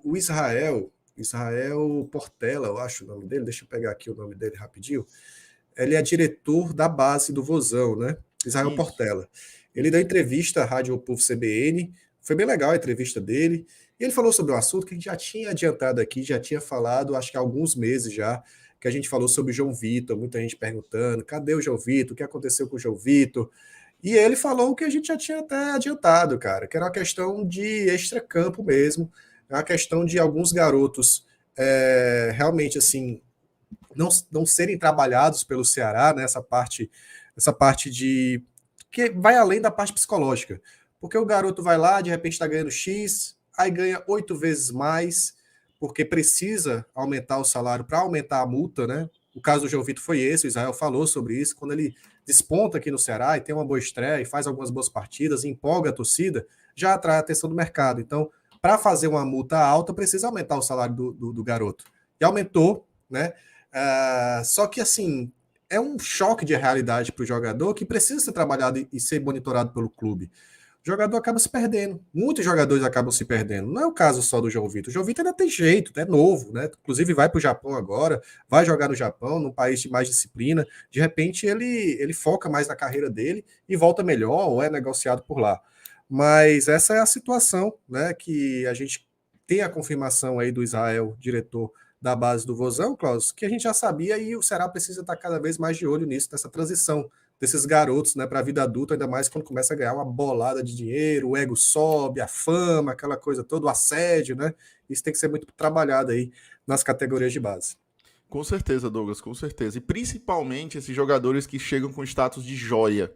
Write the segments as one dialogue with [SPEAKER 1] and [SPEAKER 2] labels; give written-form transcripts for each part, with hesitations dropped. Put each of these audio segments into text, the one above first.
[SPEAKER 1] o Israel Portela, eu acho o nome dele, deixa eu pegar aqui o nome dele rapidinho. Ele é diretor da base do Vozão, né? Israel
[SPEAKER 2] Isso.
[SPEAKER 1] Portela. Ele deu entrevista à Rádio Povo CBN, foi bem legal a entrevista dele, e ele falou sobre um assunto que a gente já tinha adiantado aqui, já tinha falado, acho que há alguns meses já, que a gente falou sobre o João Vitor, muita gente perguntando, cadê o João Vitor, o que aconteceu com o João Vitor? E ele falou o que a gente já tinha até adiantado, cara, que era uma questão de extracampo mesmo, é uma questão de alguns garotos realmente, assim, não serem trabalhados pelo Ceará, né, essa parte de que vai além da parte psicológica. Porque o garoto vai lá, de repente está ganhando X, aí ganha 8 vezes mais, porque precisa aumentar o salário para aumentar a multa, né? O caso do João Vitor foi esse, o Israel falou sobre isso, quando ele desponta aqui no Ceará e tem uma boa estreia e faz algumas boas partidas, empolga a torcida, já atrai a atenção do mercado. Então, para fazer uma multa alta, precisa aumentar o salário do garoto. E aumentou, né? Só que, assim, é um choque de realidade para o jogador que precisa ser trabalhado e ser monitorado pelo clube. O jogador acaba se perdendo. Muitos jogadores acabam se perdendo. Não é o caso só do João Vitor. O João Vitor ainda tem jeito, é novo, né? Inclusive vai para o Japão agora, vai jogar no Japão, num país de mais disciplina. De repente ele foca mais na carreira dele e volta melhor ou é negociado por lá. Mas essa é a situação, né? Que a gente tem a confirmação aí do Israel, diretor da base do Vozão, Klaus, que a gente já sabia e o Ceará precisa estar cada vez mais de olho nisso, nessa transição desses garotos, né, para a vida adulta, ainda mais quando começa a ganhar uma bolada de dinheiro, o ego sobe, a fama, aquela coisa toda, o assédio, né? Isso tem que ser muito trabalhado aí nas categorias de base.
[SPEAKER 2] Com certeza, Douglas, com certeza. E principalmente esses jogadores que chegam com status de joia.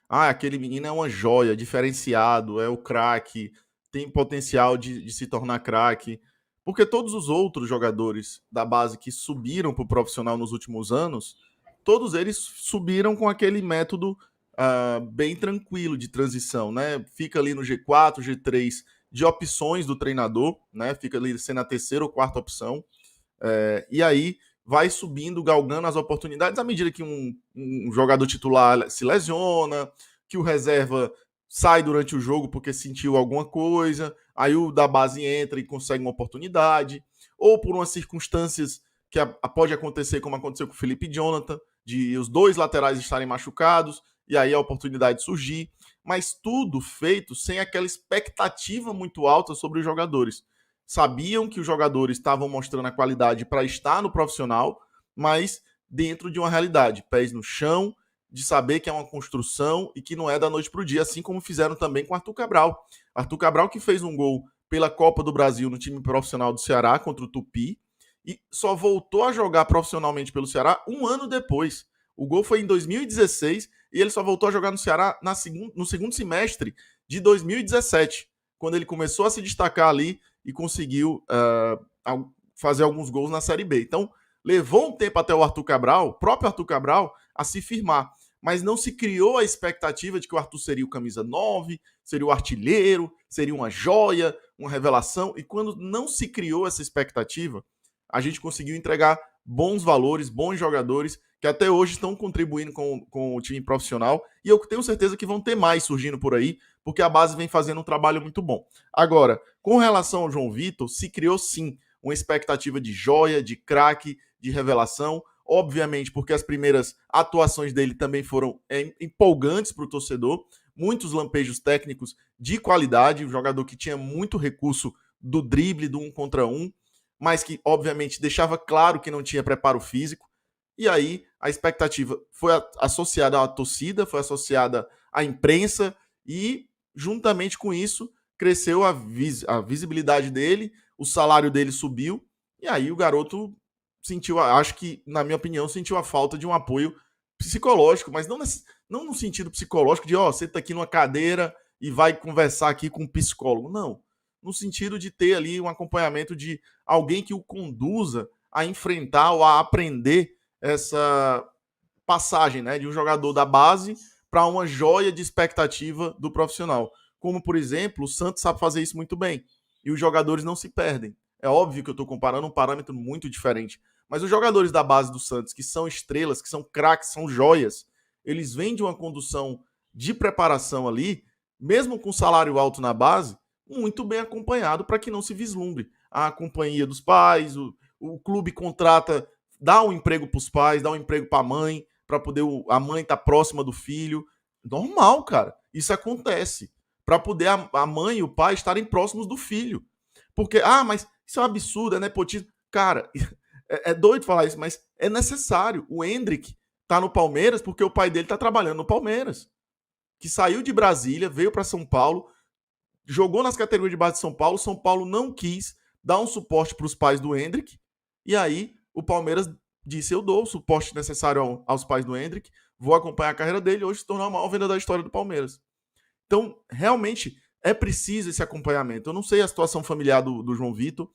[SPEAKER 2] Ah, aquele menino é uma joia, diferenciado, é o craque, tem potencial de se tornar craque. Porque todos os outros jogadores da base que subiram para o profissional nos últimos anos, todos eles subiram com aquele método bem tranquilo de transição, né? Fica ali no G4, G3 de opções do treinador, né? Fica ali sendo a terceira ou quarta opção. E aí vai subindo, galgando as oportunidades à medida que um jogador titular se lesiona, que o reserva sai durante o jogo porque sentiu alguma coisa, aí o da base entra e consegue uma oportunidade, ou por umas circunstâncias que pode acontecer, como aconteceu com o Felipe Jonathan, de os dois laterais estarem machucados, e aí a oportunidade surgir, mas tudo feito sem aquela expectativa muito alta sobre os jogadores. Sabiam que os jogadores estavam mostrando a qualidade para estar no profissional, mas dentro de uma realidade, pés no chão, de saber que é uma construção e que não é da noite para o dia, assim como fizeram também com Arthur Cabral. Arthur Cabral que fez um gol pela Copa do Brasil no time profissional do Ceará contra o Tupi e só voltou a jogar profissionalmente pelo Ceará um ano depois. O gol foi em 2016 e ele só voltou a jogar no Ceará no segundo semestre de 2017, quando ele começou a se destacar ali e conseguiu fazer alguns gols na Série B. Então, levou um tempo até o próprio Arthur Cabral, a se firmar. Mas não se criou a expectativa de que o Arthur seria o camisa 9, seria o artilheiro, seria uma joia, uma revelação. E quando não se criou essa expectativa, a gente conseguiu entregar bons valores, bons jogadores, que até hoje estão contribuindo com o time profissional. E eu tenho certeza que vão ter mais surgindo por aí, porque a base vem fazendo um trabalho muito bom. Agora, com relação ao João Vitor, se criou sim uma expectativa de joia, de craque, de revelação. Obviamente, porque as primeiras atuações dele também foram empolgantes para o torcedor. Muitos lampejos técnicos de qualidade, um jogador que tinha muito recurso do drible, do 1 contra 1, mas que, obviamente, deixava claro que não tinha preparo físico. E aí, a expectativa foi associada à torcida, foi associada à imprensa e, juntamente com isso, cresceu a visibilidade dele, o salário dele subiu, e aí o garoto sentiu, acho que, na minha opinião, sentiu a falta de um apoio psicológico, mas não no sentido psicológico de, você tá aqui numa cadeira e vai conversar aqui com um psicólogo. Não. No sentido de ter ali um acompanhamento de alguém que o conduza a enfrentar ou a aprender essa passagem, né, de um jogador da base para uma joia de expectativa do profissional. Como, por exemplo, o Santos sabe fazer isso muito bem. E os jogadores não se perdem. É óbvio que eu estou comparando um parâmetro muito diferente. Mas os jogadores da base do Santos, que são estrelas, que são craques, são joias, eles vêm de uma condução de preparação ali, mesmo com salário alto na base, muito bem acompanhado para que não se vislumbre. a companhia dos pais, o clube contrata, dá um emprego para os pais, dá um emprego para a mãe, para poder a mãe estar próxima do filho. Normal, cara. Isso acontece. Para poder a mãe e o pai estarem próximos do filho. Porque, mas isso é um absurdo, é nepotismo. Cara, é doido falar isso, mas é necessário. O Endrick tá no Palmeiras porque o pai dele tá trabalhando no Palmeiras. Que saiu de Brasília, veio para São Paulo, jogou nas categorias de base de São Paulo não quis dar um suporte para os pais do Endrick, e aí o Palmeiras disse, eu dou o suporte necessário aos pais do Endrick, vou acompanhar a carreira dele, hoje se tornou a maior venda da história do Palmeiras. Então, realmente, é preciso esse acompanhamento. Eu não sei a situação familiar do João Vitor,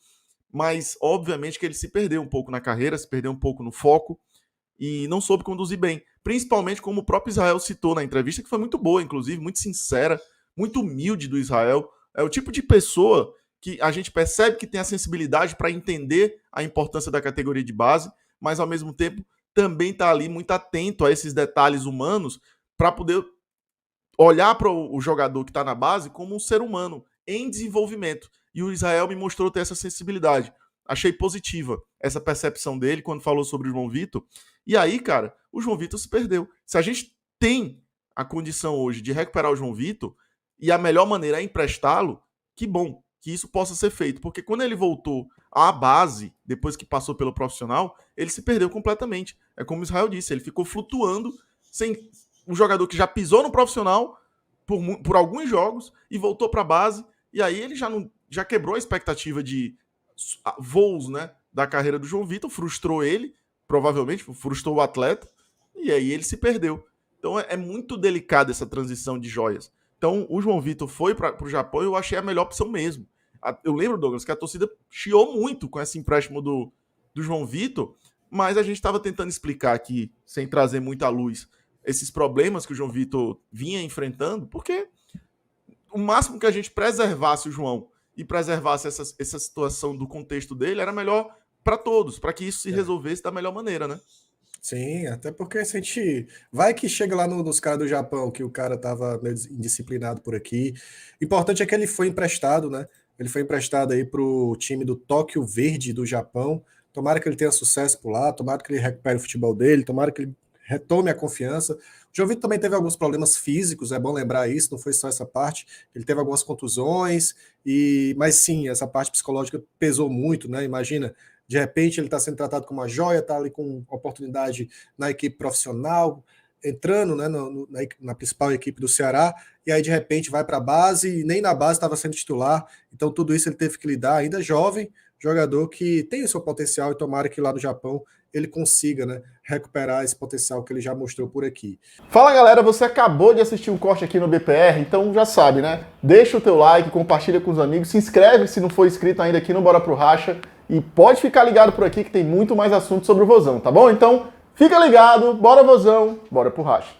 [SPEAKER 2] mas obviamente que ele se perdeu um pouco na carreira, se perdeu um pouco no foco, e não soube conduzir bem. Principalmente como o próprio Israel citou na entrevista, que foi muito boa, inclusive, muito sincera, muito humilde do Israel. É o tipo de pessoa que a gente percebe que tem a sensibilidade para entender a importância da categoria de base, mas ao mesmo tempo também está ali muito atento a esses detalhes humanos para poder olhar para o jogador que está na base como um ser humano em desenvolvimento. E o Israel me mostrou ter essa sensibilidade. Achei positiva essa percepção dele quando falou sobre o João Vitor. E aí, cara, o João Vitor se perdeu. Se a gente tem a condição hoje de recuperar o João Vitor e a melhor maneira é emprestá-lo, que bom que isso possa ser feito. Porque quando ele voltou à base, depois que passou pelo profissional, ele se perdeu completamente. É como o Israel disse, ele ficou flutuando sem um jogador que já pisou no profissional por alguns jogos e voltou para a base. E aí ele já quebrou a expectativa de voos, né, da carreira do João Vitor, frustrou ele, provavelmente, frustrou o atleta, e aí ele se perdeu. Então é muito delicada essa transição de joias. Então o João Vitor foi para o Japão e eu achei a melhor opção mesmo. Eu lembro, Douglas, que a torcida chiou muito com esse empréstimo do João Vitor, mas a gente estava tentando explicar aqui, sem trazer muita luz, esses problemas que o João Vitor vinha enfrentando, porque o máximo que a gente preservasse o João e preservasse essa situação do contexto dele, era melhor para todos, para que isso se resolvesse da melhor maneira, né?
[SPEAKER 1] Sim, até porque se a gente vai que chega lá nos caras do Japão, que o cara tava meio indisciplinado por aqui. Importante é que ele foi emprestado, né? Ele foi emprestado aí pro time do Tóquio Verde do Japão. Tomara que ele tenha sucesso por lá, tomara que ele recupere o futebol dele, tomara que ele retome a confiança. O João Vitor também teve alguns problemas físicos, é bom lembrar isso, não foi só essa parte. Ele teve algumas contusões, mas sim, essa parte psicológica pesou muito, né? Imagina, de repente ele está sendo tratado como uma joia, está ali com oportunidade na equipe profissional, entrando, né, na principal equipe do Ceará, e aí de repente vai para a base, e nem na base estava sendo titular, então tudo isso ele teve que lidar, ainda jovem, jogador que tem o seu potencial, e tomara que lá no Japão ele consiga, né, recuperar esse potencial que ele já mostrou por aqui.
[SPEAKER 2] Fala galera, você acabou de assistir um corte aqui no BPR, então já sabe, né? Deixa o teu like, compartilha com os amigos, se inscreve se não for inscrito ainda aqui no Bora Pro Racha e pode ficar ligado por aqui que tem muito mais assunto sobre o Vozão, tá bom? Então fica ligado, bora Vozão, bora pro Racha.